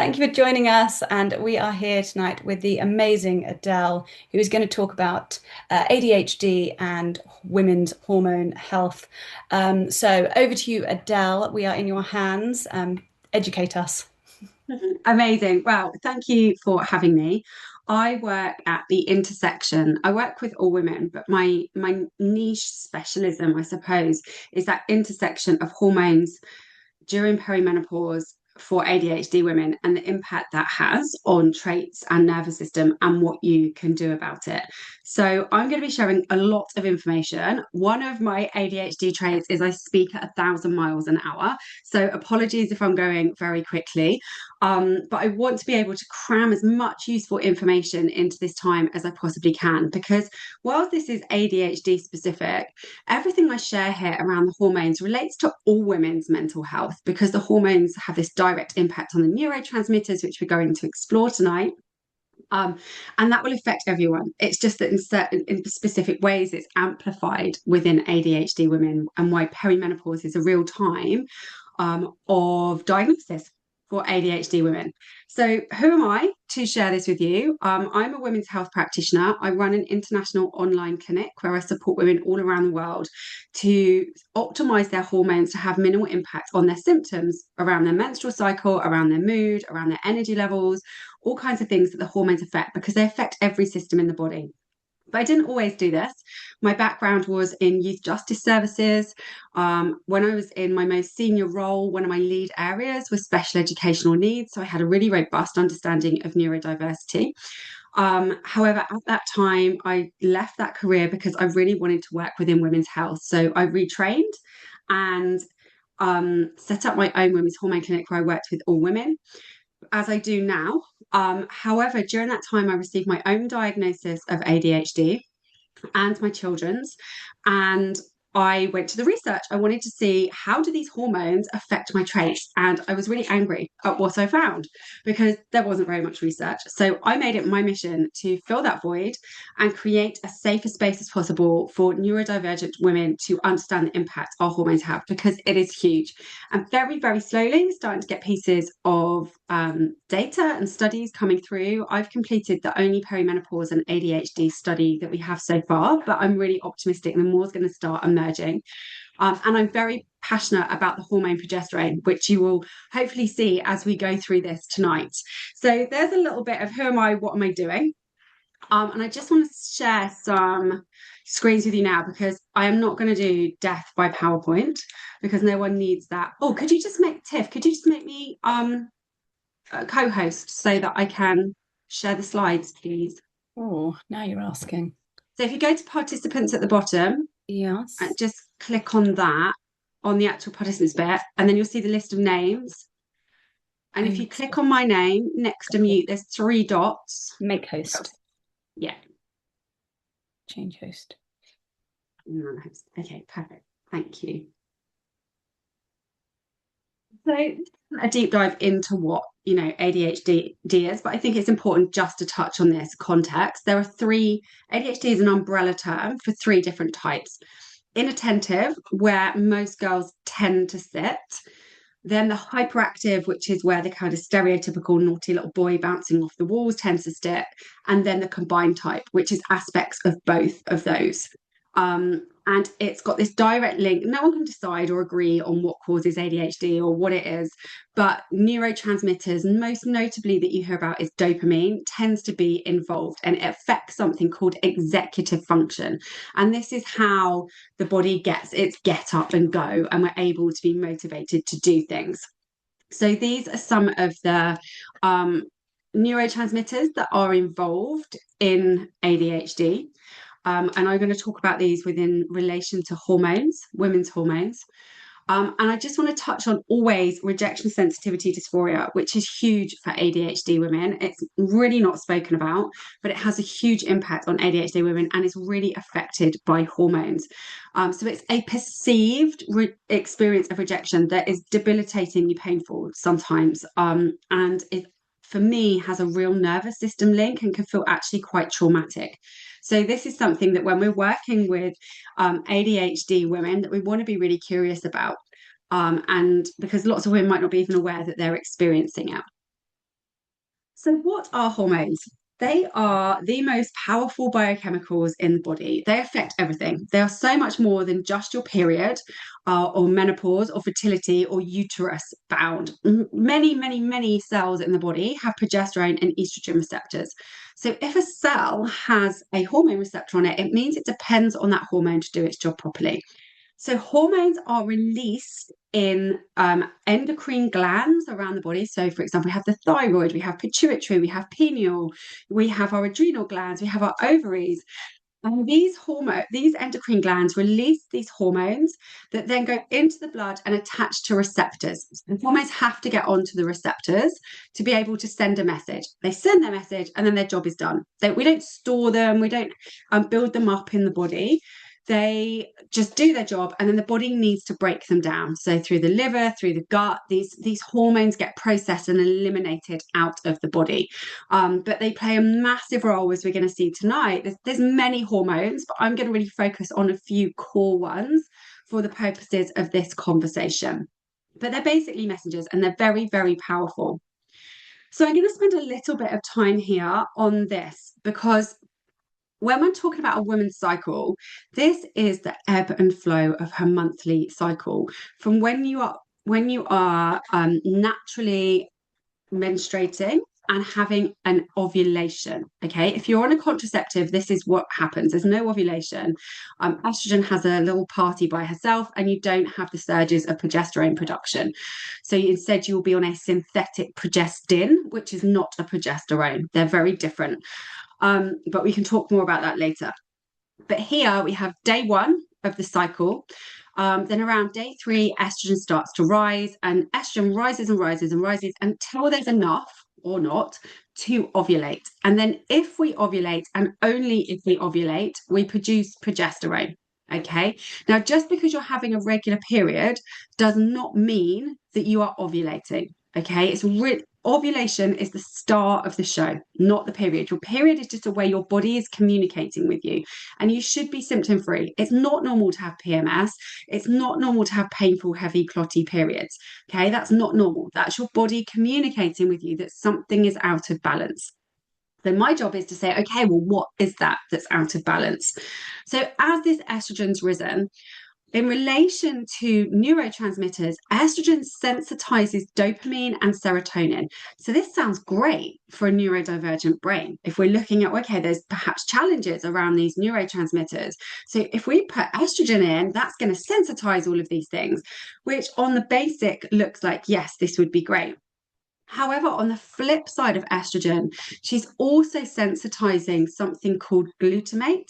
Thank you for joining us. And we are here tonight with the amazing Adele, who is going to talk about ADHD and women's hormone health. So over to you, Adele. We are in your hands. Educate us. Amazing. Well, thank you for having me. I work at the intersection. I work with all women, but my niche specialism, I suppose, is that intersection of hormones during perimenopause for ADHD women and the impact that has on traits and nervous system and what you can do about it. So I'm going to be sharing a lot of information. One of my ADHD traits is I speak at 1,000 miles an hour. So apologies if I'm going very quickly. But I want to be able to cram as much useful information into this time as I possibly can, because while this is ADHD specific, everything I share here around the hormones relates to all women's mental health because the hormones have this direct impact on the neurotransmitters, which we're going to explore tonight. And that will affect everyone. It's just that in specific ways, it's amplified within ADHD women, and why perimenopause is a real time of diagnosis for ADHD women. So, who am I to share this with you? I'm a women's health practitioner. I run an international online clinic where I support women all around the world to optimize their hormones to have minimal impact on their symptoms around their menstrual cycle, around their mood, around their energy levels, all kinds of things that the hormones affect because they affect every system in the body. But I didn't always do this. My background was in youth justice services. When I was in my most senior role, one of my lead areas was special educational needs. So I had a really robust understanding of neurodiversity. However, at that time, I left that career because I really wanted to work within women's health. So I retrained and set up my own women's hormone clinic where I worked with all women, as I do now. However, during that time, I received my own diagnosis of ADHD and my children's. And I went to the research. I wanted to see how do these hormones affect my traits. And I was really angry at what I found because there wasn't very much research. So I made it my mission to fill that void and create a safer space as possible for neurodivergent women to understand the impact our hormones have, because it is huge. And very, very slowly starting to get pieces of data and studies coming through. I've completed the only perimenopause and ADHD study that we have so far, but I'm really optimistic and more is going to start emerging. And I'm very passionate about the hormone progesterone, which you will hopefully see as we go through this tonight. So there's a little bit of who am I, what am I doing? And I just want to share some screens with you now because I am not going to do death by PowerPoint because no one needs that. Oh, could you just make Tiff, could you just make me a co-host so that I can share the slides, please? Oh, now you're asking. So if you go to participants at the bottom and Yes. just click on that, on the actual participants bit, and then you'll see the list of names. And if Oh, you click on my name next to mute, there's three dots. make host. Yeah. Change host. Okay, perfect. Thank you. So a deep dive into what ADHD is, but I think it's important just to touch on this context. There are three. ADHD is an umbrella term for three different types. Inattentive, where most girls tend to sit. Then the hyperactive, which is where the kind of stereotypical naughty little boy bouncing off the walls tends to stick. And then the combined type, which is aspects of both of those. And it's got this direct link. No one can decide or agree on what causes ADHD or what it is, but neurotransmitters, most notably that you hear about is dopamine, tends to be involved, and it affects something called executive function. And this is how the body gets its get up and go, and we're able to be motivated to do things. So these are some of the neurotransmitters that are involved in ADHD. And I'm going to talk about these within relation to hormones, women's hormones. And I just want to touch on always rejection sensitivity dysphoria, which is huge for ADHD women. It's really not spoken about, but it has a huge impact on ADHD women and is really affected by hormones. So it's a perceived experience of rejection that is debilitatingly painful sometimes. And it, for me, has a real nervous system link and can feel actually quite traumatic. So this is something that when we're working with ADHD women that we want to be really curious about. And because lots of women might not be even aware that they're experiencing it. So, what are hormones? They are the most powerful biochemicals in the body. They affect everything. They are so much more than just your period, or menopause, or fertility, or uterus bound. Many, many, many cells in the body have progesterone and estrogen receptors. So, if a cell has a hormone receptor on it, it means it depends on that hormone to do its job properly. So hormones are released in endocrine glands around the body. So, for example, we have the thyroid, we have pituitary, we have pineal, we have our adrenal glands, we have our ovaries. And these endocrine glands release these hormones that then go into the blood and attach to receptors. And hormones have to get onto the receptors to be able to send a message. They send their message and then their job is done. We don't store them, we don't build them up in the body. They just do their job and then the body needs to break them down. So through the liver, through the gut, these hormones get processed and eliminated out of the body. But they play a massive role, as we're going to see tonight. There's many hormones, but I'm going to really focus on a few core ones for the purposes of this conversation. But they're basically messengers and they're very, very powerful. So I'm going to spend a little bit of time here on this because when we're talking about a woman's cycle, this is the ebb and flow of her monthly cycle from when you are naturally menstruating and having an ovulation. Okay, if you're on a contraceptive, this is what happens. There's no ovulation. Estrogen has a little party by herself, and you don't have the surges of progesterone production. So instead, you'll be on a synthetic progestin, which is not a progesterone. They're very different. But we can talk more about that later. But here we have day one of the cycle. Then around day three, estrogen starts to rise, and estrogen rises and rises and rises until there's enough or not to ovulate. And then if we ovulate, and only if we ovulate, we produce progesterone. Okay. Now, just because you're having a regular period does not mean that you are ovulating. Okay. Ovulation is the star of the show, not the period. Your period is just a way your body is communicating with you, and you should be symptom free. It's not normal to have PMS. It's not normal to have painful, heavy, clotty periods. Okay, that's not normal. That's your body communicating with you that something is out of balance. So my job is to say, okay, well, what is that that's out of balance? So as this estrogen's risen, in relation to neurotransmitters, estrogen sensitizes dopamine and serotonin. So this sounds great for a neurodivergent brain. If we're looking at, okay, there's perhaps challenges around these neurotransmitters. So if we put estrogen in, that's going to sensitize all of these things, which on the basic looks like, yes, this would be great. However, on the flip side of estrogen, she's also sensitizing something called glutamate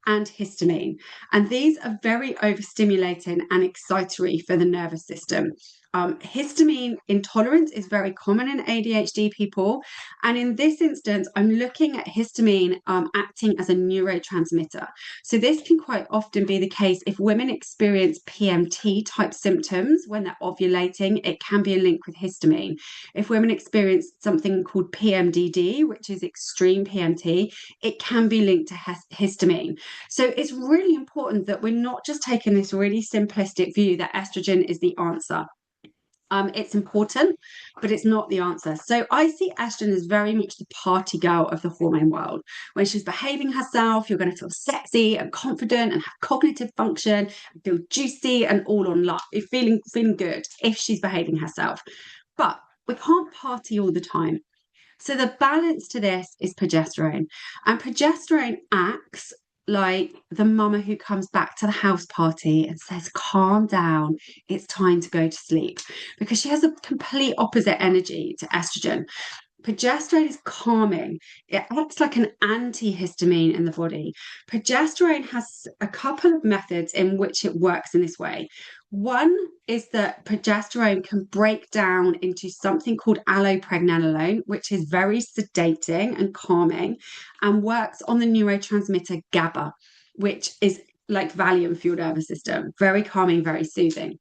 and histamine. And these are very overstimulating and excitatory for the nervous system. Histamine intolerance is very common in ADHD people. And in this instance, I'm looking at histamine acting as a neurotransmitter. So this can quite often be the case if women experience PMT type symptoms when they're ovulating, it can be a link with histamine. If women experience something called PMDD, which is extreme PMT, it can be linked to histamine. So it's really important that we're not just taking this really simplistic view that estrogen is the answer. It's important, but it's not the answer. So I see estrogen as very much the party girl of the hormone world. When she's behaving herself, you're going to feel sexy and confident and have cognitive function, and feel juicy and all on luck. You're feeling good if she's behaving herself. But we can't party all the time. So the balance to this is progesterone. And progesterone acts like the mama who comes back to the house party and says, calm down, it's time to go to sleep. Because she has a complete opposite energy to estrogen. Progesterone is calming. It acts like an antihistamine in the body. Progesterone has a couple of methods in which it works in this way. One is that progesterone can break down into something called allopregnanolone, which is very sedating and calming and works on the neurotransmitter GABA, which is like Valium for your nervous system, very calming, very soothing.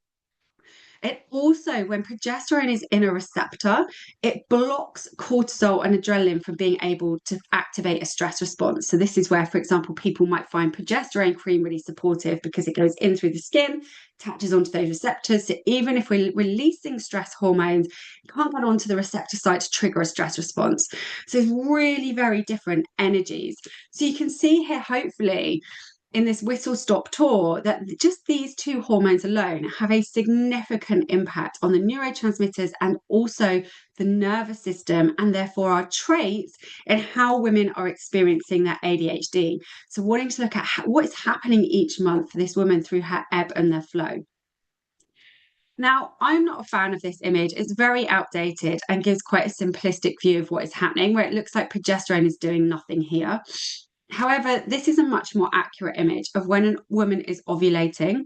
It also, when progesterone is in a receptor, it blocks cortisol and adrenaline from being able to activate a stress response. So, this is where, for example, people might find progesterone cream really supportive because it goes in through the skin, attaches onto those receptors. So, even if we're releasing stress hormones, it can't get onto the receptor site to trigger a stress response. So, it's really very different energies. So, you can see here, hopefully, in this whistle stop tour that just these two hormones alone have a significant impact on the neurotransmitters and also the nervous system, and therefore our traits and how women are experiencing their ADHD. So, wanting to look at what is happening each month for this woman through her ebb and their flow. Now, I'm not a fan of this image. It's very outdated and gives quite a simplistic view of what is happening, where it looks like progesterone is doing nothing here. However, this is a much more accurate image of when a woman is ovulating,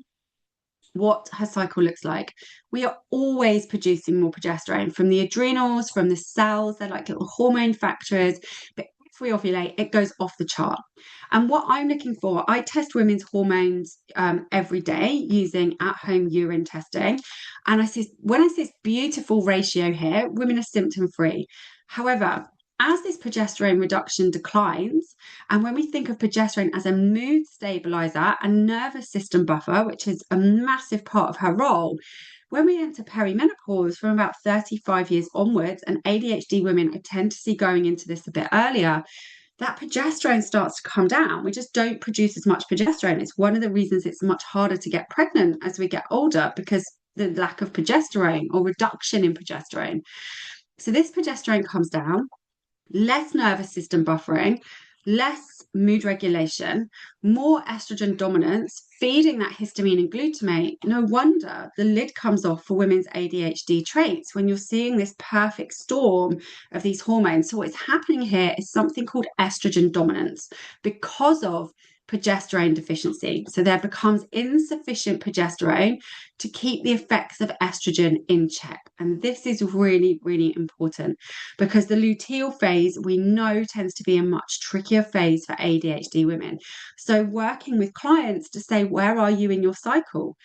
what her cycle looks like. We are always producing more progesterone from the adrenals, from the cells. They're like little hormone factories. But if we ovulate, it goes off the chart. And what I'm looking for, I test women's hormones every day using at-home urine testing. And when I see this beautiful ratio here, women are symptom-free. However, as this progesterone reduction declines, and when we think of progesterone as a mood stabilizer and nervous system buffer, which is a massive part of her role, when we enter perimenopause from about 35 years onwards, and ADHD women I tend to see going into this a bit earlier, that progesterone starts to come down. We just don't produce as much progesterone. It's one of the reasons it's much harder to get pregnant as we get older, because the lack of progesterone or reduction in progesterone. So this progesterone comes down, less nervous system buffering, less mood regulation, more estrogen dominance, feeding that histamine and glutamate. No wonder the lid comes off for women's ADHD traits when you're seeing this perfect storm of these hormones. So, what's happening here is something called estrogen dominance because of progesterone deficiency. So there becomes insufficient progesterone to keep the effects of estrogen in check. And this is really, really important because the luteal phase we know tends to be a much trickier phase for ADHD women. So working with clients to say, where are you in your cycle?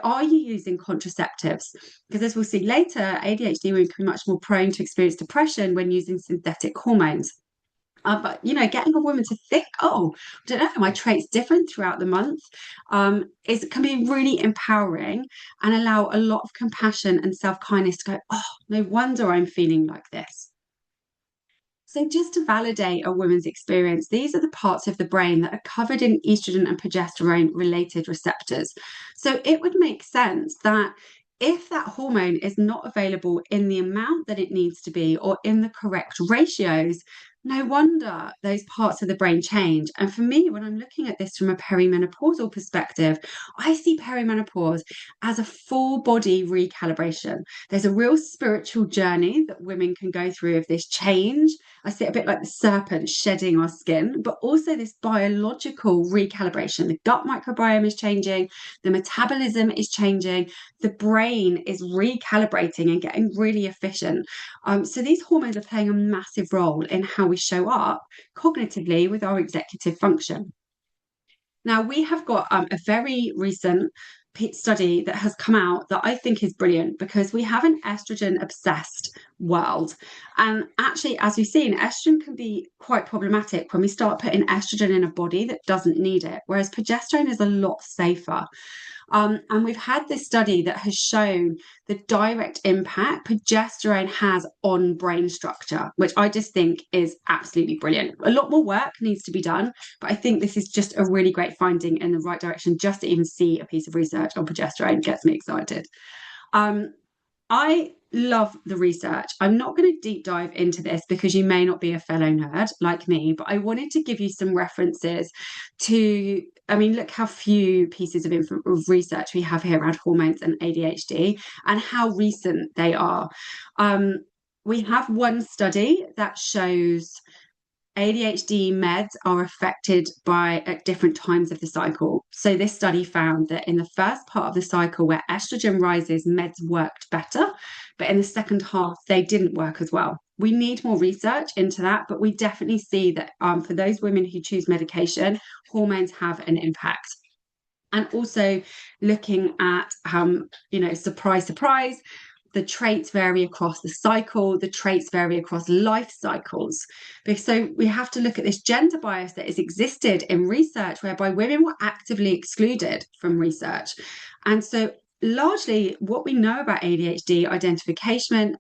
Are you using contraceptives? Because as we'll see later, ADHD women can be much more prone to experience depression when using synthetic hormones. But getting a woman to think, oh, I don't know, my traits different throughout the month, can be really empowering and allow a lot of compassion and self-kindness to go, oh, no wonder I'm feeling like this. So just to validate a woman's experience, these are the parts of the brain that are covered in estrogen and progesterone related receptors. So it would make sense that if that hormone is not available in the amount that it needs to be or in the correct ratios, no wonder those parts of the brain change. And for me, when I'm looking at this from a perimenopausal perspective, I see perimenopause as a full body recalibration. There's a real spiritual journey that women can go through of this change. I see it a bit like the serpent shedding our skin, but also this biological recalibration. The gut microbiome is changing, the metabolism is changing, the brain is recalibrating and getting really efficient. So these hormones are playing a massive role in how we show up cognitively with our executive function. Now, we have got a very recent study that has come out that I think is brilliant because we have an estrogen obsessed world. And actually, as we've seen, estrogen can be quite problematic when we start putting estrogen in a body that doesn't need it, whereas progesterone is a lot safer. And we've had this study that has shown the direct impact progesterone has on brain structure, which I just think is absolutely brilliant. A lot more work needs to be done, but I think this is just a really great finding in the right direction. Just to even see a piece of research on progesterone gets me excited. I love the research. I'm not going to deep dive into this because you may not be a fellow nerd like me, but I wanted to give you some references to, look how few pieces of research we have here around hormones and ADHD and how recent they are. We have one study that shows ADHD meds are affected at different times of the cycle. So this study found that in the first part of the cycle where estrogen rises, meds worked better, but in the second half, they didn't work as well. We need more research into that, but we definitely see that for those women who choose medication, hormones have an impact. And also looking at, surprise, surprise, the traits vary across the cycle, the traits vary across life cycles. So we have to look at this gender bias that has existed in research, whereby women were actively excluded from research. And so largely what we know about ADHD identification,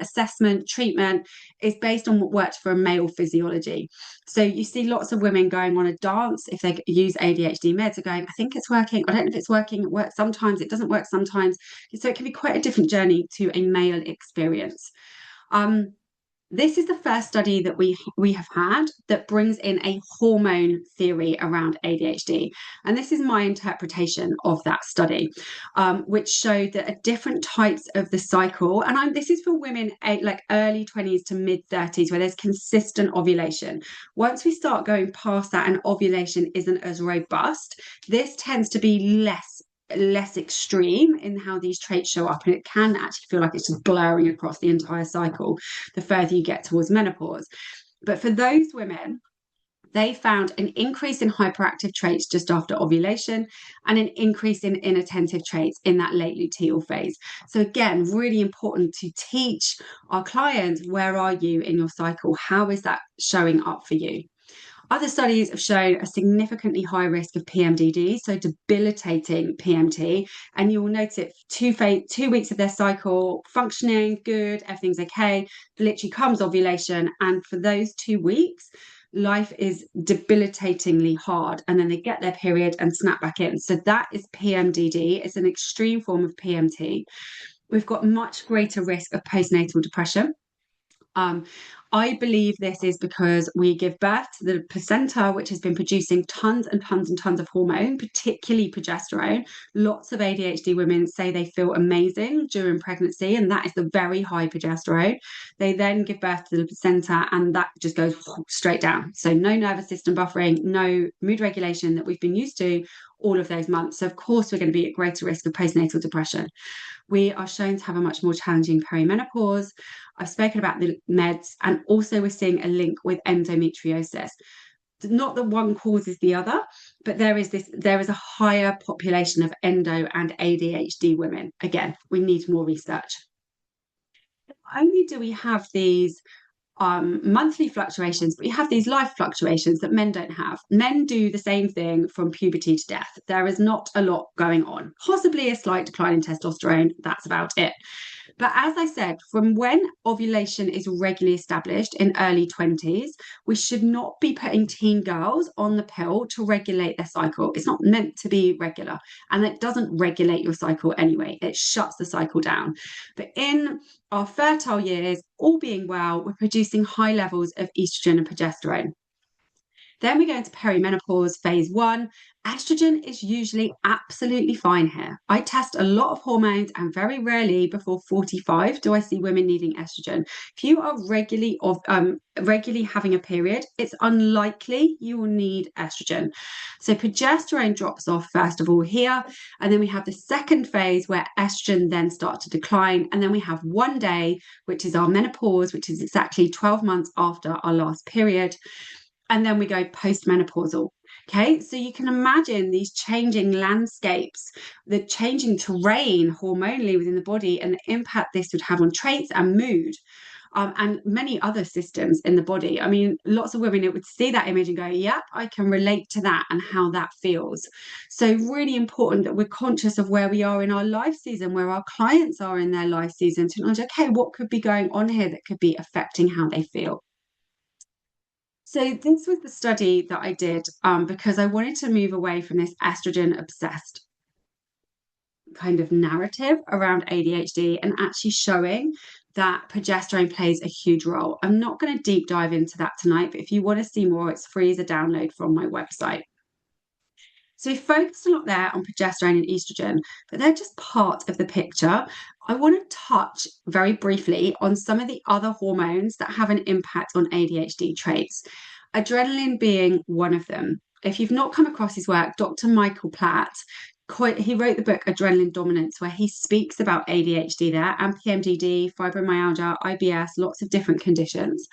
assessment, treatment is based on what worked for a male physiology. So you see lots of women going on a dance if they use ADHD meds are going, I think it's working. I don't know if it's working. It works sometimes. It doesn't work sometimes. So it can be quite a different journey to a male experience. This is the first study that we have had that brings in a hormone theory around ADHD. And this is my interpretation of that study, which showed that at different types of the cycle, and this is for women like early 20s to mid 30s, where there's consistent ovulation. Once we start going past that and ovulation isn't as robust, this tends to be less extreme in how these traits show up, and it can actually feel like it's just blurring across the entire cycle the further you get towards menopause. But for those women, they found an increase in hyperactive traits just after ovulation and an increase in inattentive traits in that late luteal phase. So again, really important to teach our clients, where are you in your cycle? How is that showing up for you? Other studies have shown a significantly high risk of PMDD, so debilitating PMT. And you will notice it 2 weeks of their cycle, functioning, good, everything's okay. Literally comes ovulation. And for those 2 weeks, life is debilitatingly hard. And then they get their period and snap back in. So that is PMDD. It's an extreme form of PMT. We've got much greater risk of postnatal depression. I believe this is because we give birth to the placenta, which has been producing tons and tons and tons of hormone, particularly progesterone. Lots of ADHD women say they feel amazing during pregnancy, and that is the very high progesterone. They then give birth to the placenta, and that just goes straight down. So no nervous system buffering, no mood regulation that we've been used to all of those months. So of course, we're going to be at greater risk of postnatal depression. We are shown to have a much more challenging perimenopause. I've spoken about the meds, and also we're seeing a link with endometriosis. Not that one causes the other, but there is a higher population of endo and ADHD women. Again, we need more research. Not only do we have these monthly fluctuations, but you have these life fluctuations that men don't have. Men do the same thing from puberty to death. There is not a lot going on. Possibly a slight decline in testosterone. That's about it. But as I said, from when ovulation is regularly established in early 20s, we should not be putting teen girls on the pill to regulate their cycle. It's not meant to be regular, and it doesn't regulate your cycle anyway. It shuts the cycle down. But in our fertile years, all being well, we're producing high levels of estrogen and progesterone. Then we go into perimenopause phase 1. Estrogen is usually absolutely fine here. I test a lot of hormones, and very rarely before 45 do I see women needing estrogen. If you are regularly having a period, it's unlikely you will need estrogen. So progesterone drops off first of all here, and then we have the second phase where estrogen then starts to decline, and then we have 1 day, which is our menopause, which is exactly 12 months after our last period. And then we go postmenopausal. Okay, so you can imagine these changing landscapes, the changing terrain hormonally within the body, and the impact this would have on traits and mood, and many other systems in the body. I mean, lots of women would see that image and go, yeah, I can relate to that and how that feels. So really important that we're conscious of where we are in our life season, where our clients are in their life season, to know, okay, what could be going on here that could be affecting how they feel. So this was the study that I did because I wanted to move away from this estrogen obsessed kind of narrative around ADHD and actually showing that progesterone plays a huge role. I'm not going to deep dive into that tonight, but if you want to see more, it's free as a download from my website. So we focused a lot there on progesterone and estrogen, but they're just part of the picture. I want to touch very briefly on some of the other hormones that have an impact on ADHD traits, adrenaline being one of them. If you've not come across his work, Dr. Michael Platt, he wrote the book Adrenaline Dominance, where he speaks about ADHD there and PMDD, fibromyalgia, IBS, lots of different conditions.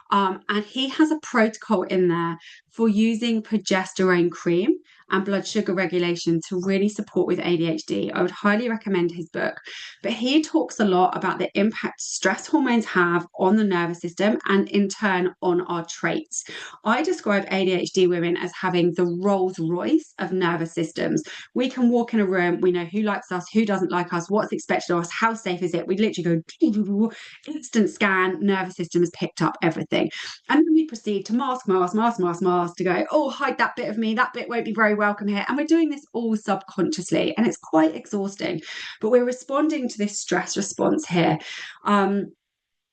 And he has a protocol in there for using progesterone cream and blood sugar regulation to really support with ADHD. I would highly recommend his book. But he talks a lot about the impact stress hormones have on the nervous system and in turn on our traits. I describe ADHD women as having the Rolls Royce of nervous systems. We can walk in a room, we know who likes us, who doesn't like us, what's expected of us, how safe is it. We literally go instant scan, nervous system has picked up everything. And then we proceed to mask to go, oh, hide that bit of me, that bit won't be very welcome here. And we're doing this all subconsciously, and it's quite exhausting. But we're responding to this stress response here.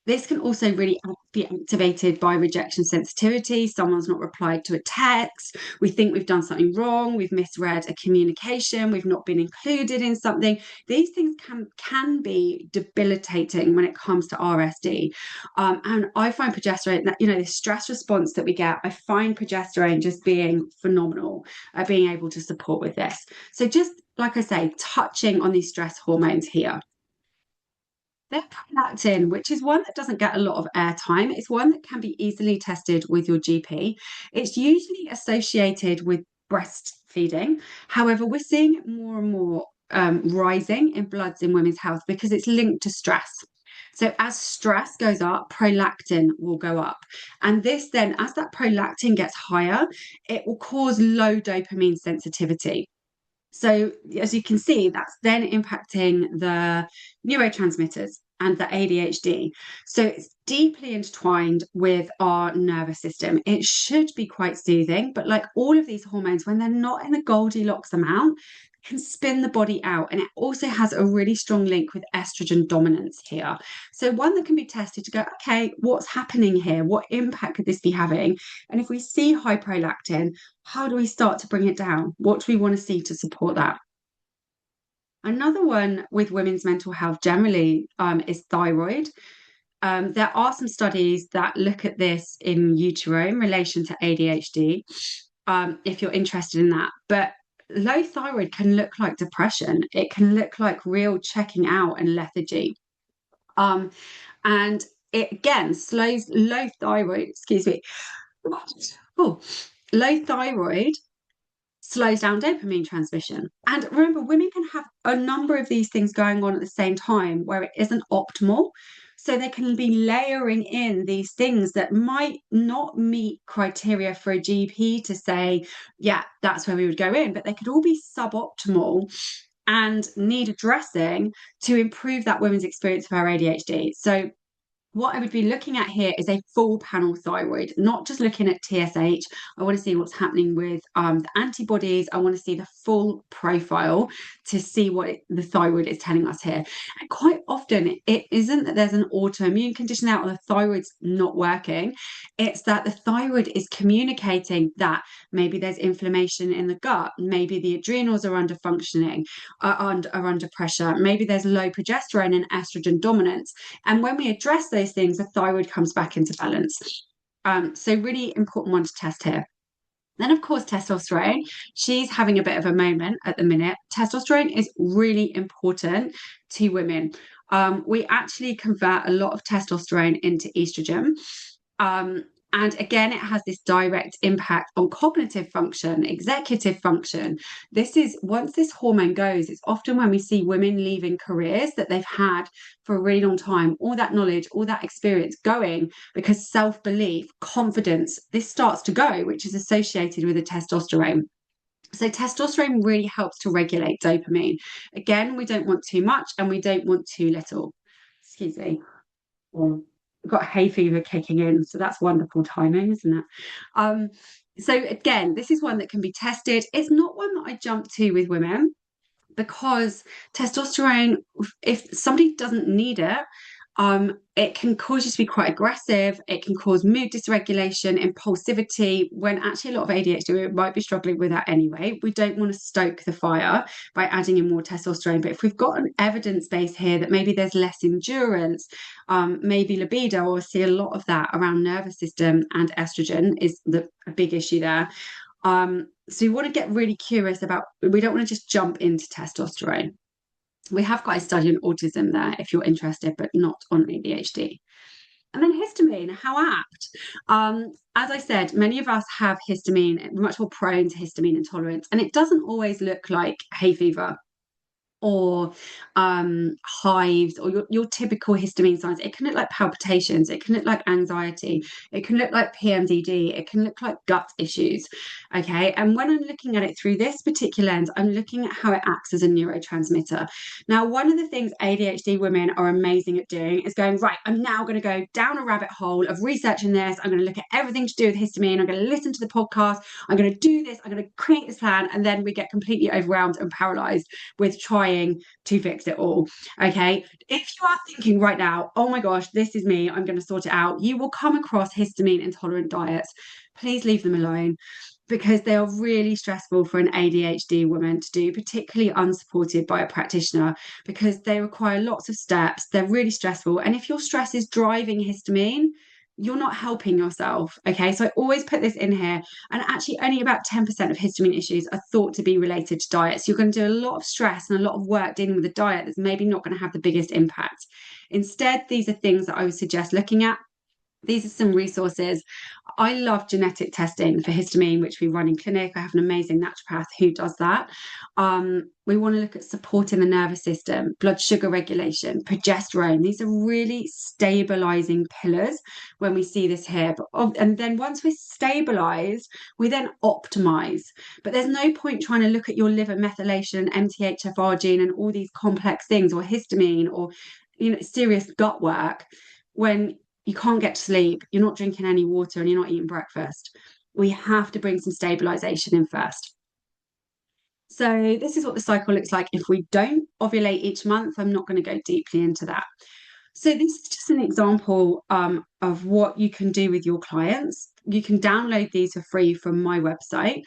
This can also really be activated by rejection sensitivity. Someone's not replied to a text. We think we've done something wrong. We've misread a communication. We've not been included in something. These things can be debilitating when it comes to RSD. And I find progesterone, the stress response that we get, I find progesterone just being phenomenal at being able to support with this. So just like I say, touching on these stress hormones here. Then prolactin, which is one that doesn't get a lot of airtime. It's one that can be easily tested with your GP. It's usually associated with breastfeeding. However, we're seeing it more and more rising in bloods in women's health because it's linked to stress. So as stress goes up, prolactin will go up. And this then, as that prolactin gets higher, it will cause low dopamine sensitivity. So, as you can see, that's then impacting the neurotransmitters and the ADHD. So, it's deeply intertwined with our nervous system. It should be quite soothing, but like all of these hormones, when they're not in the Goldilocks amount, can spin the body out. And it also has a really strong link with estrogen dominance here. So, one that can be tested to go, okay, what's happening here? What impact could this be having? And if we see high prolactin, how do we start to bring it down? What do we want to see to support that? Another one with women's mental health generally is thyroid. There are some studies that look at this in utero in relation to ADHD, if you're interested in that. But low thyroid can look like depression. It can look like real checking out and lethargy. And it again slows low thyroid, excuse me. Oh, low thyroid slows down dopamine transmission. And remember, women can have a number of these things going on at the same time where it isn't optimal. So they can be layering in these things that might not meet criteria for a GP to say, yeah, that's where we would go in, but they could all be suboptimal and need addressing to improve that woman's experience of her ADHD. So what I would be looking at here is a full panel thyroid, not just looking at TSH. I want to see what's happening with the antibodies. I want to see the full profile to see what the thyroid is telling us here. And quite often, it isn't that there's an autoimmune condition out or the thyroid's not working. It's that the thyroid is communicating that maybe there's inflammation in the gut, maybe the adrenals are under functioning, are under pressure, maybe there's low progesterone and estrogen dominance. And when we address those things, the thyroid comes back into balance. So really important one to test here. Then, of course, testosterone. She's having a bit of a moment at the minute. Testosterone is really important to women. We actually convert a lot of testosterone into estrogen. And again, it has this direct impact on cognitive function, executive function. This is once this hormone goes, it's often when we see women leaving careers that they've had for a really long time, all that knowledge, all that experience going because self-belief, confidence, this starts to go, which is associated with the testosterone. So testosterone really helps to regulate dopamine. Again, we don't want too much and we don't want too little. Excuse me. Got hay fever kicking in, so that's wonderful timing, isn't it? So again, this is one that can be tested. It's not one that I jump to with women because testosterone, if somebody doesn't need it, it can cause you to be quite aggressive. It can cause mood dysregulation, impulsivity, when actually a lot of ADHD might be struggling with that anyway. We don't want to stoke the fire by adding in more testosterone. But if we've got an evidence base here that maybe there's less endurance, maybe libido, or see a lot of that around nervous system and estrogen is a big issue there. So you want to get really curious about, we don't want to just jump into testosterone. We have got a study on autism there if you're interested, but not on ADHD. And then histamine, how apt. As I said, many of us have histamine, we're much more prone to histamine intolerance, and it doesn't always look like hay fever or hives or your typical histamine signs. It can look like palpitations, it can look like anxiety, it can look like PMDD, it can look like gut issues. Okay. And when I'm looking at it through this particular lens, I'm looking at how it acts as a neurotransmitter. Now, one of the things ADHD women are amazing at doing is going, right, I'm now going to go down a rabbit hole of researching this. I'm going to look at everything to do with histamine. I'm going to listen to the podcast. I'm going to do this. I'm going to create this plan. And then we get completely overwhelmed and paralyzed with trying to fix it all. Okay. If you are thinking right now, oh my gosh, this is me, I'm going to sort it out, you will come across histamine intolerant diets. Please leave them alone because they are really stressful for an ADHD woman to do, particularly unsupported by a practitioner, because they require lots of steps. They're really stressful. And if your stress is driving histamine, you're not helping yourself. Okay. So I always put this in here. And actually, only about 10% of histamine issues are thought to be related to diet. So you're going to do a lot of stress and a lot of work dealing with a diet that's maybe not going to have the biggest impact. Instead, these are things that I would suggest looking at. These are some resources. I love genetic testing for histamine, which we run in clinic. I have an amazing naturopath who does that. We want to look at supporting the nervous system, blood sugar regulation, progesterone. These are really stabilizing pillars when we see this here. And then once we're stabilized, we then optimize. But there's no point trying to look at your liver methylation, MTHFR gene, and all these complex things, or histamine, or serious gut work when you can't get to sleep, you're not drinking any water, and you're not eating breakfast. We have to bring some stabilization in first. So this is what the cycle looks like if we don't ovulate each month. I'm not going to go deeply into that. So this is just an example of what you can do with your clients. You can download these for free from my website,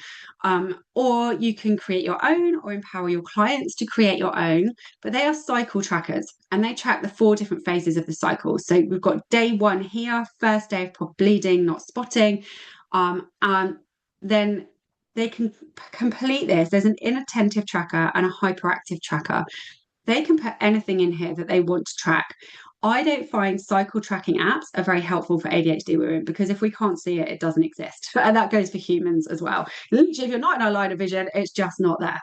or you can create your own or empower your clients to create your own. But they are cycle trackers and they track the 4 different phases of the cycle. So we've got day 1 here, first day of proper bleeding, not spotting. And then they can complete this. There's an inattentive tracker and a hyperactive tracker. They can put anything in here that they want to track. I don't find cycle tracking apps are very helpful for ADHD women because if we can't see it, it doesn't exist. And that goes for humans as well. Literally, if you're not in our line of vision, it's just not there.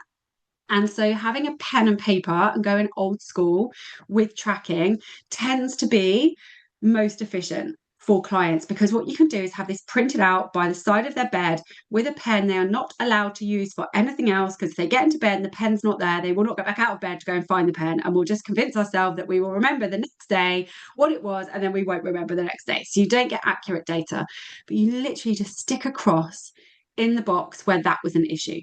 And so having a pen and paper and going old school with tracking tends to be most efficient for clients because what you can do is have this printed out by the side of their bed with a pen they are not allowed to use for anything else because if they get into bed and the pen's not there, they will not get back out of bed to go and find the pen and we'll just convince ourselves that we will remember the next day what it was and then we won't remember the next day. So you don't get accurate data, but you literally just stick a cross in the box where that was an issue.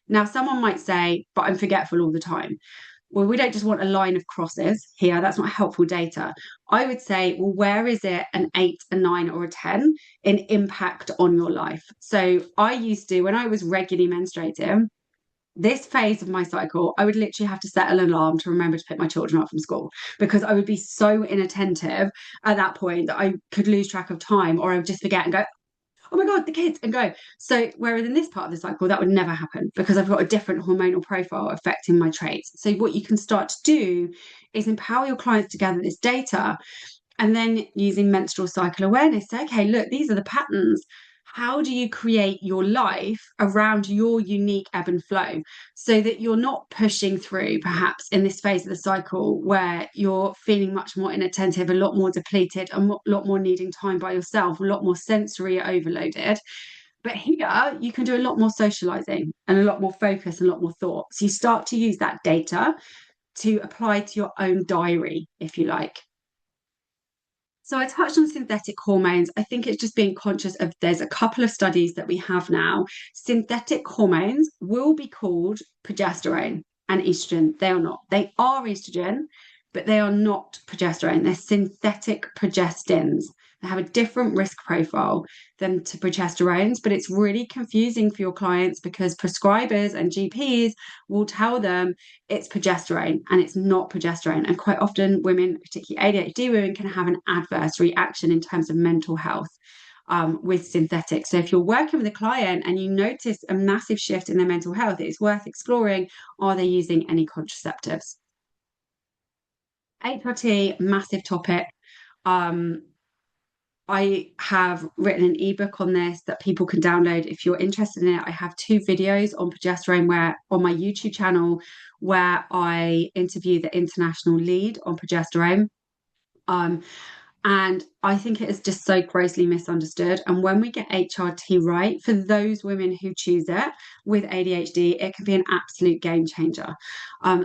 Now, someone might say, but I'm forgetful all the time. Well, we don't just want a line of crosses here. That's not helpful data. I would say, well, where is it an 8, a 9, or a 10 in impact on your life? So I used to, when I was regularly menstruating, this phase of my cycle, I would literally have to set an alarm to remember to pick my children up from school because I would be so inattentive at that point that I could lose track of time or I would just forget and go, oh my God, the kids, and go. So, whereas in this part of the cycle, that would never happen because I've got a different hormonal profile affecting my traits. So, what you can start to do is empower your clients to gather this data and then using menstrual cycle awareness, say, okay, look, these are the patterns. How do you create your life around your unique ebb and flow so that you're not pushing through, perhaps in this phase of the cycle where you're feeling much more inattentive, a lot more depleted, a lot more needing time by yourself, a lot more sensory overloaded. But here you can do a lot more socializing and a lot more focus and a lot more thought. So you start to use that data to apply to your own diary, if you like. So I touched on synthetic hormones. I think it's just being conscious of there's a couple of studies that we have now. Synthetic hormones will be called progesterone and estrogen. They are not. They are estrogen, but they are not progesterone. They're synthetic progestins. They have a different risk profile than to progesterones, but it's really confusing for your clients because prescribers and GPs will tell them it's progesterone and it's not progesterone. And quite often women, particularly ADHD women, can have an adverse reaction in terms of mental health with synthetics. So if you're working with a client and you notice a massive shift in their mental health, it's worth exploring, are they using any contraceptives? HRT, massive topic. Um, I have written an ebook on this that people can download if you're interested in it. I have two videos on progesterone where on my YouTube channel where I interview the international lead on progesterone. Um, and I think it is just so grossly misunderstood. And when we get HRT right, for those women who choose it with ADHD, it can be an absolute game changer.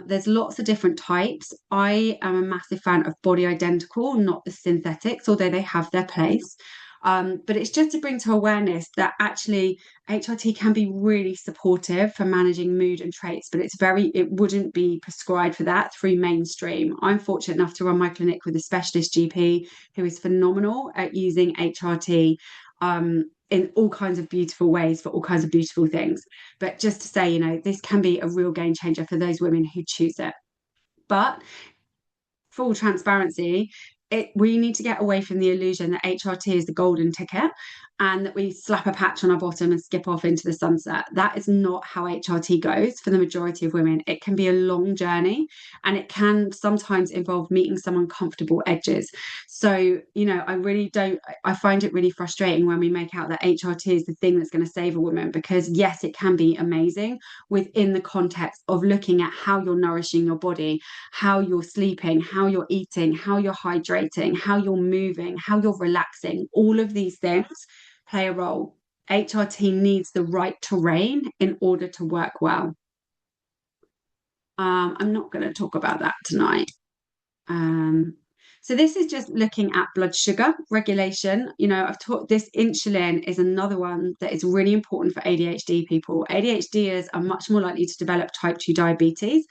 There's lots of different types. I am a massive fan of body identical, not the synthetics, although they have their place. But it's just to bring to awareness that actually HRT can be really supportive for managing mood and traits, but it wouldn't be prescribed for that through mainstream. I'm fortunate enough to run my clinic with a specialist GP who is phenomenal at using HRT in all kinds of beautiful ways for all kinds of beautiful things. But just to say, this can be a real game changer for those women who choose it. But full transparency, we need to get away from the illusion that HRT is the golden ticket and that we slap a patch on our bottom and skip off into the sunset. That is not how HRT goes for the majority of women. It can be a long journey and it can sometimes involve meeting some uncomfortable edges. So, I really don't, I find it really frustrating when we make out that HRT is the thing that's going to save a woman, because yes, it can be amazing within the context of looking at how you're nourishing your body, how you're sleeping, how you're eating, how you're hydrating, how you're moving, how you're relaxing. All of these things play a role. HRT needs the right terrain in order to work well. I'm not going to talk about that tonight. So this is just looking at blood sugar regulation. I've taught this insulin is another one that is really important for ADHD people. ADHDers are much more likely to develop type 2 diabetes.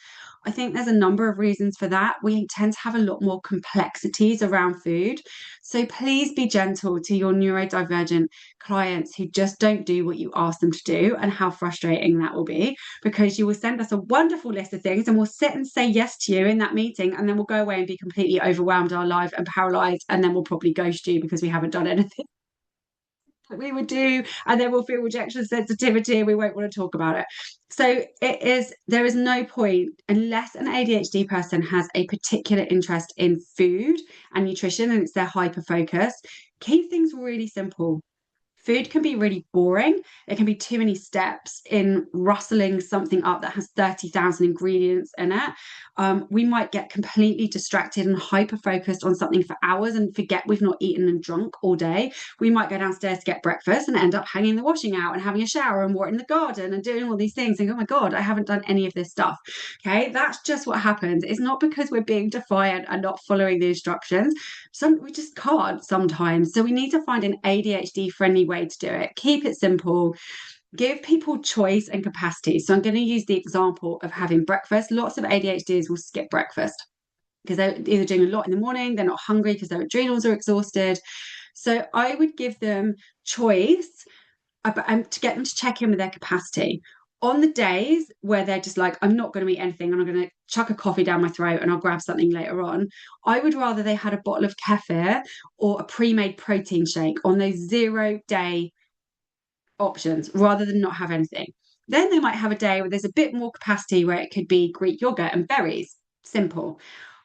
I think there's a number of reasons for that. We tend to have a lot more complexities around food. So please be gentle to your neurodivergent clients who just don't do what you ask them to do, and how frustrating that will be, because you will send us a wonderful list of things and we'll sit and say yes to you in that meeting, and then we'll go away and be completely overwhelmed our life and paralyzed, and then we'll probably ghost you because we haven't done anything that we would do, and then we'll feel rejection sensitivity and we won't want to talk about it. So there is no point, unless an ADHD person has a particular interest in food and nutrition and it's their hyper focus, keep things really simple. Food can be really boring. There can be too many steps in rustling something up that has 30,000 ingredients in it. We might get completely distracted and hyper focused on something for hours and forget we've not eaten and drunk all day. We might go downstairs to get breakfast and end up hanging the washing out and having a shower and watering the garden and doing all these things and, oh my God, I haven't done any of this stuff. Okay, that's just what happens. It's not because we're being defiant and not following the instructions. We just can't sometimes. So we need to find an ADHD friendly way to do it. Keep it simple. Give people choice and capacity. So I'm going to use the example of having breakfast. Lots of ADHDs will skip breakfast because they're either doing a lot in the morning, they're not hungry because their adrenals are exhausted. So I would give them choice to get them to check in with their capacity. On the days where they're just like, I'm not going to eat anything and I'm going to chuck a coffee down my throat and I'll grab something later on, I would rather they had a bottle of kefir or a pre-made protein shake on those 0 day options rather than not have anything. Then they might have a day where there's a bit more capacity, where it could be Greek yogurt and berries. Simple.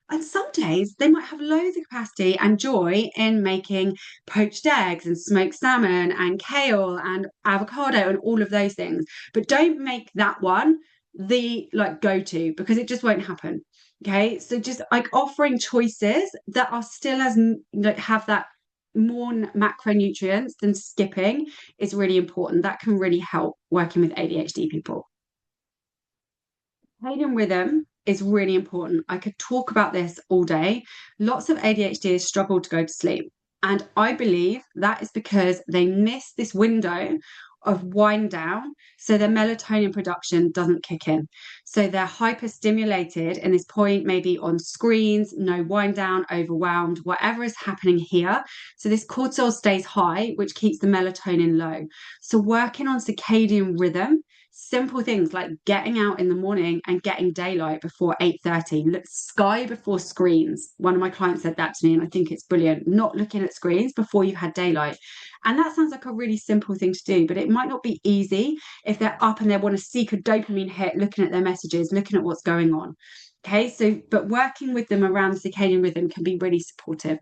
And some days they might have loads of capacity and joy in making poached eggs and smoked salmon and kale and avocado and all of those things. But don't make that one the go-to, because it just won't happen. Okay. So just offering choices that are still as have that more macronutrients than skipping is really important. That can really help working with ADHD people. Circadian rhythm is really important. I could talk about this all day. Lots of ADHDers struggle to go to sleep. And I believe that is because they miss this window of wind down, so their melatonin production doesn't kick in. So they're hyperstimulated in this point, maybe on screens, no wind down, overwhelmed, whatever is happening here. So this cortisol stays high, which keeps the melatonin low. So working on circadian rhythm, simple things like getting out in the morning and getting daylight before 8:30. Look, sky before screens. One of my clients said that to me and I think it's brilliant. Not looking at screens before you've had daylight. And that sounds like a really simple thing to do, but it might not be easy if they're up and they want to seek a dopamine hit, looking at their messages, looking at what's going on. Okay, so but working with them around the circadian rhythm can be really supportive.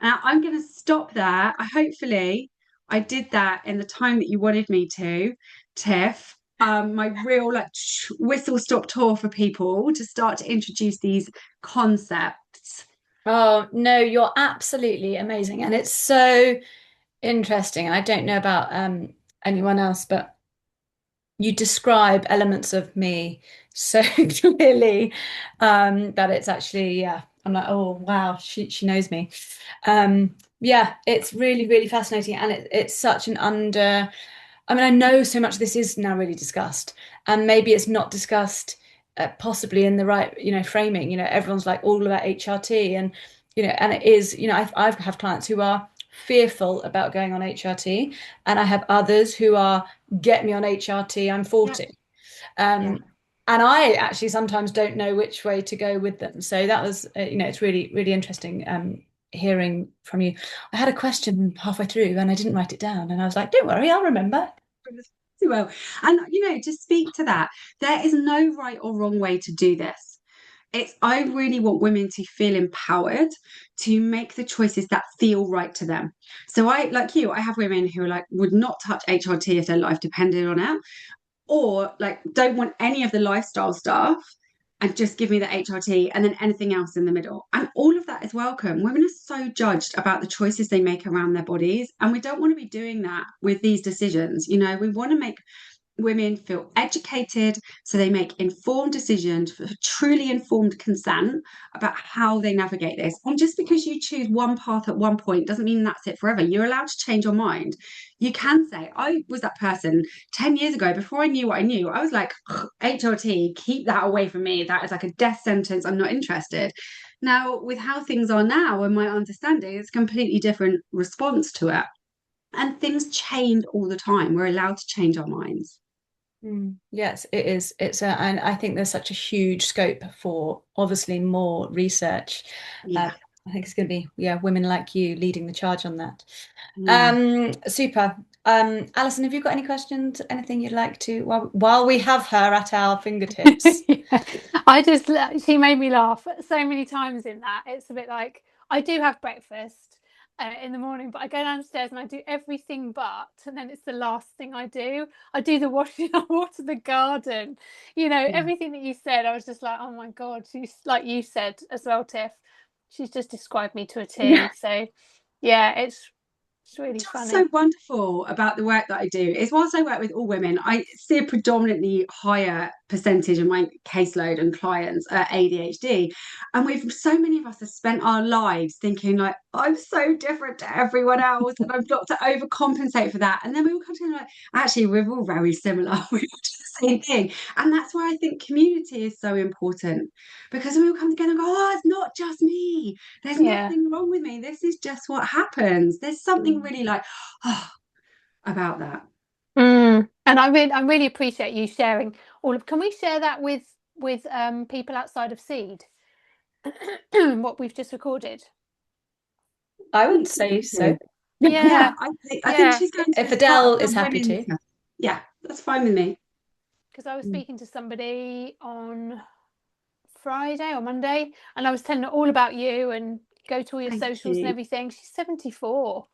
And I'm going to stop there. Hopefully, I did that in the time that you wanted me to, Tiff. My real like whistle stop tour for people to start to introduce these concepts. Oh, no, you're absolutely amazing. And it's so interesting. I don't know about anyone else, but you describe elements of me so clearly that it's actually, yeah, I'm like, oh wow, she knows me. Yeah, it's really, really fascinating. And it's such an I mean, I know so much of this is now really discussed, and maybe it's not discussed possibly in the right, framing. Everyone's like all about HRT, and and it is, I have clients who are fearful about going on HRT, and I have others who are get me on HRT, I'm Yeah, 40. yeah. And I actually sometimes don't know which way to go with them. So that was, it's really, really interesting hearing from you. I had a question halfway through and I didn't write it down, and I was like, don't worry, I'll remember. Well, and to speak to that, there is no right or wrong way to do this. I really want women to feel empowered to make the choices that feel right to them. So like you, I have women who are like would not touch HRT if their life depended on it, or like don't want any of the lifestyle stuff and just give me the HRT and then anything else in the middle. And all of that is welcome. Women are so judged about the choices they make around their bodies. And we don't want to be doing that with these decisions. We want to make women feel educated so they make informed decisions for truly informed consent about how they navigate this. And just because you choose one path at one point doesn't mean that's it forever. You're allowed to change your mind. You can say, I was that person 10 years ago before I knew what I knew. I was like, HRT, keep that away from me. That is like a death sentence. I'm not interested. Now, with how things are now and my understanding, it's a completely different response to it. And things change all the time. We're allowed to change our minds. Yes, it is. And I think there's such a huge scope for obviously more research. Uh, Yeah. I think it's going to be, yeah, women like you leading the charge on that. Mm. Super. Alison, have you got any questions? Anything you'd like to, while we have her at our fingertips? Yeah. I just, she made me laugh so many times in that. It's a bit like, I do have breakfast in the morning, but I go downstairs and I do everything but, and then it's the last thing I do. I do the washing, I water the garden, Yeah. everything that you said. I was just like, oh my God, she's like you said as well, Tiff. She's just described me to a Yeah. T. So yeah, it's really Just so funny. wonderful about the work that I do is whilst I work with all women, I see a predominantly higher percentage of my caseload and clients are ADHD. And we've so many of us have spent our lives thinking like, I'm so different to everyone else and I've got to overcompensate for that. And then we all come together like, actually, we're all very similar. We're all just the same thing. And that's why I think community is so important because we all come together and go, oh, it's not just me. There's Yeah. nothing wrong with me. This is just what happens. There's something Mm. really like, oh, about that. And I really appreciate you sharing all of. Can we share that with people outside of Seed? What we've just recorded. I would say so. Yeah, Yeah, I think yeah. she's going to If as part of Adele the is happy women's. to. Yeah, that's fine with me. Because I was Mm. speaking to somebody on Friday or Monday, and I was telling her all about you and go to all your Thank socials and you. everything. She's 74,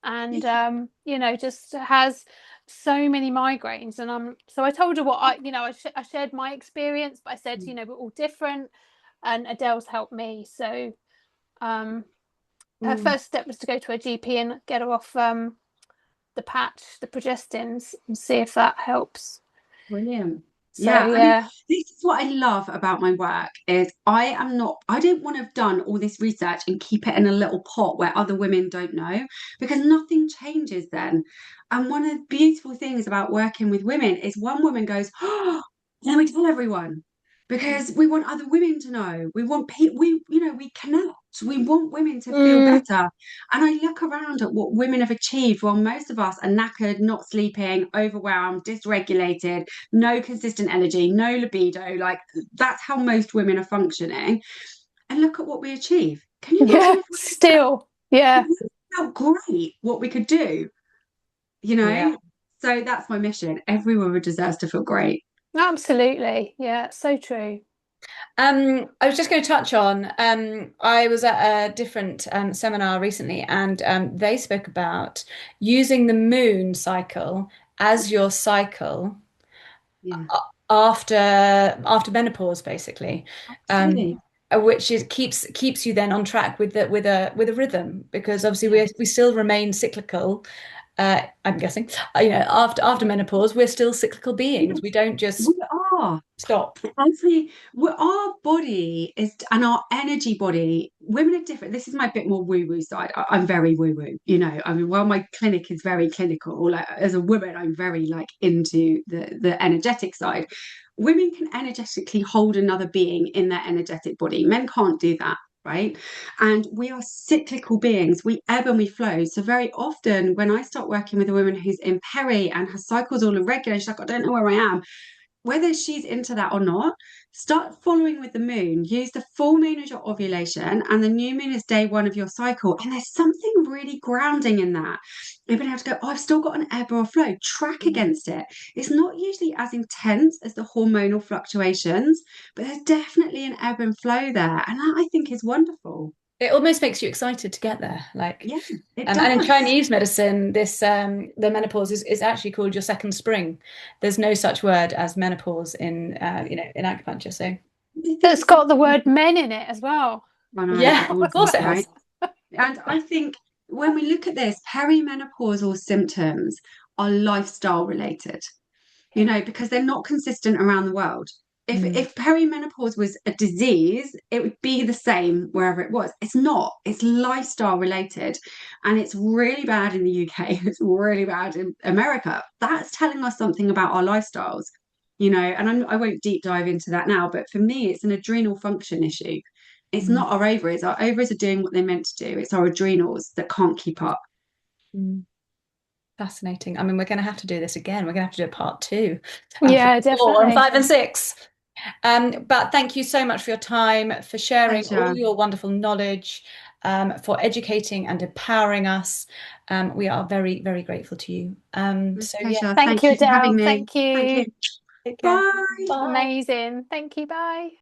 and Yeah. just has so many migraines. And so I told her what I shared my experience, but I said, we're all different, and Adele's helped me. So her Mm. first step was to go to her GP and get her off the patch, the progestins, and see if that helps. Brilliant. So Yeah, I mean, yeah, this is what I love about my work is I don't want to have done all this research and keep it in a little pot where other women don't know because nothing changes then. And one of the beautiful things about working with women is one woman goes, oh, then we tell everyone because we want other women to know. We want people, we connect. We want women to feel mm, better. And I look around at what women have achieved. Well, most of us are knackered, not sleeping, overwhelmed, dysregulated, no consistent energy, no libido. Like that's how most women are functioning. And look at what we achieve. Can you imagine yeah, if still, yeah, we felt great what we could do? You Yeah. know? So that's my mission. Every woman deserves to feel great. absolutely, yeah, so true. I was just going to touch on, I was at a different seminar recently, and they spoke about using the moon cycle as your cycle Yeah, after menopause, basically, um, absolutely. which is keeps you then on track with the with a rhythm, because obviously Yeah. we still remain cyclical. I'm guessing, after menopause, we're still cyclical Yeah, beings. We don't we just are. stop. Honestly, our body is, and our energy body, women are different. This is my bit more woo-woo side. I'm very woo-woo, you know. I mean, while my clinic is very clinical, like as a woman, I'm very like into the energetic side. Women can energetically hold another being in their energetic body. Men can't do that. Right. And we are cyclical beings. We ebb and we flow. So very often when I start working with a woman who's in peri and her cycle's all irregular, she's like, I don't know where I am, whether she's into that or not, start following with the moon. Use the full moon as your ovulation, and the new moon is day one of your cycle. And there's something really grounding in that. You've been able to go, oh, I've still got an ebb or a flow, track against it. It's not usually as intense as the hormonal fluctuations, but there's definitely an ebb and flow there. And that I think is wonderful. It almost makes you excited to get there. Like, Yeah, it and in does. Chinese medicine, this the menopause is actually called your second spring. There's no such word as menopause in in acupuncture. So This That's is the got the word men in it as well. I know, yeah, of of course, course it right? has. And I think when we look at this, perimenopausal symptoms are lifestyle related, you know, because they're not consistent around the world. Mm. If perimenopause was a disease, it would be the same wherever it was. It's not. It's lifestyle related, and it's really bad in the UK. It's really bad in America. That's telling us something about our lifestyles, you know. And I won't deep dive into that now, but for me, it's an adrenal function issue. It's Mm. not our ovaries. Our ovaries are doing what they're meant to do. It's our adrenals that can't keep up. Mm. Fascinating. I mean, we're going to have to do this again. We're going to have to do a part two for Yeah, four and definitely. five and six. But thank you so much for your time, for sharing all Pleasure. your wonderful knowledge, for educating and empowering us. We are very, very grateful to you. So yeah, Pleasure. Thank Thank you, you for having Adele. me. Thank Thank you. you. take care. Bye. Bye. Amazing. Thank you. Bye.